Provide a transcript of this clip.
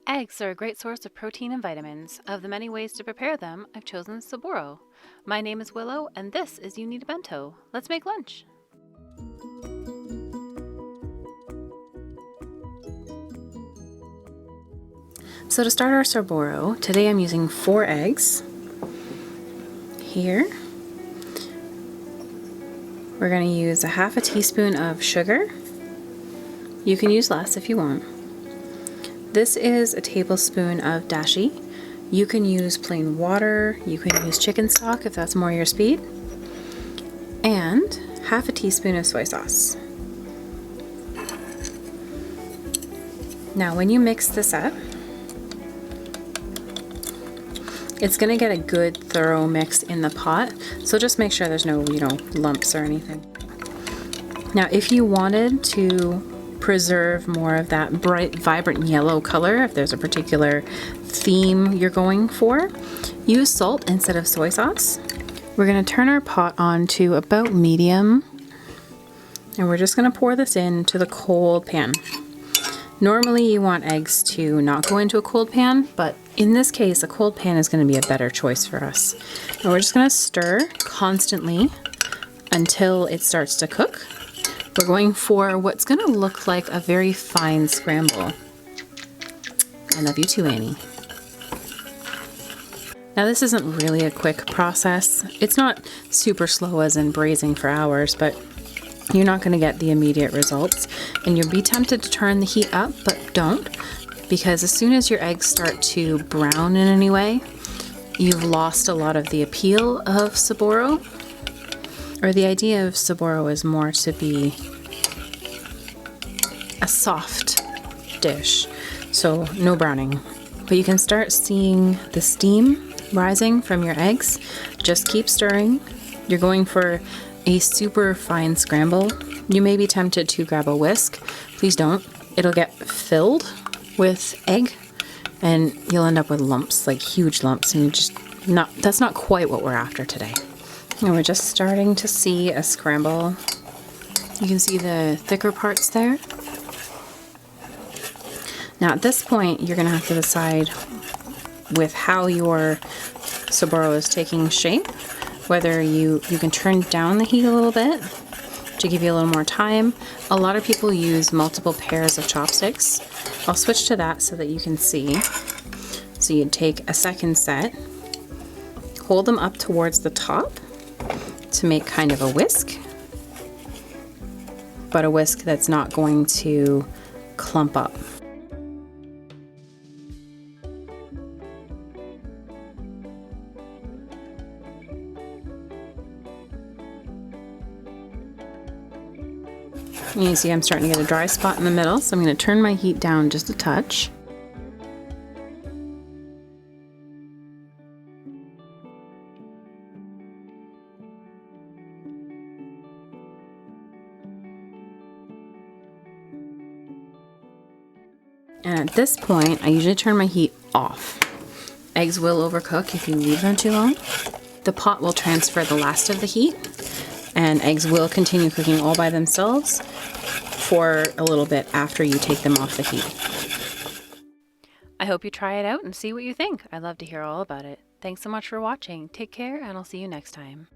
Eggs are a great source of protein and vitamins. Of the many ways to prepare them, I've chosen Soboro. My name is Willow, and this is You Need a Bento. Let's make lunch. So to start our Soboro, today I'm using 4 eggs. Here, we're going to use a half a teaspoon of sugar. You can use less if you want. This is a tablespoon of dashi. You can use plain water, you can use chicken stock if that's more your speed, and half a teaspoon of soy sauce. Now when you mix this up, it's going to get a good thorough mix in the pot, so just make sure there's no, lumps or anything. Now if you wanted to preserve more of that bright, vibrant yellow color, if there's a particular theme you're going for, use salt instead of soy sauce. We're going to turn our pot on to about medium, and we're just going to pour this into the cold pan. Normally you want eggs to not go into a cold pan, but in this case a cold pan is going to be a better choice for us. And we're just going to stir constantly until it starts to cook. We're going for what's going to look like a very fine scramble. I love you too, Annie. Now this isn't really a quick process. It's not super slow as in braising for hours, but you're not going to get the immediate results. And you'll be tempted to turn the heat up, but don't, because as soon as your eggs start to brown in any way, you've lost a lot of the appeal of Soboro. Or the idea of Soboro is more to be a soft dish, so no browning. But you can start seeing the steam rising from your eggs. Just keep stirring. You're going for a super fine scramble. You may be tempted to grab a whisk. Please don't. It'll get filled with egg and you'll end up with lumps, like huge lumps, and that's not quite what we're after today. And we're just starting to see a scramble. You can see the thicker parts there. Now at this point, you're going to have to decide with how your Soboro is taking shape, whether you can turn down the heat a little bit to give you a little more time. A lot of people use multiple pairs of chopsticks. I'll switch to that so that you can see. So you'd take a second set, hold them up towards the top to make kind of a whisk, but a whisk that's not going to clump up. You see I'm starting to get a dry spot in the middle, so I'm going to turn my heat down just a touch. And at this point, I usually turn my heat off. Eggs will overcook if you leave them too long. The pot will transfer the last of the heat, and eggs will continue cooking all by themselves for a little bit after you take them off the heat. I hope you try it out and see what you think. I'd love to hear all about it. Thanks so much for watching. Take care, and I'll see you next time.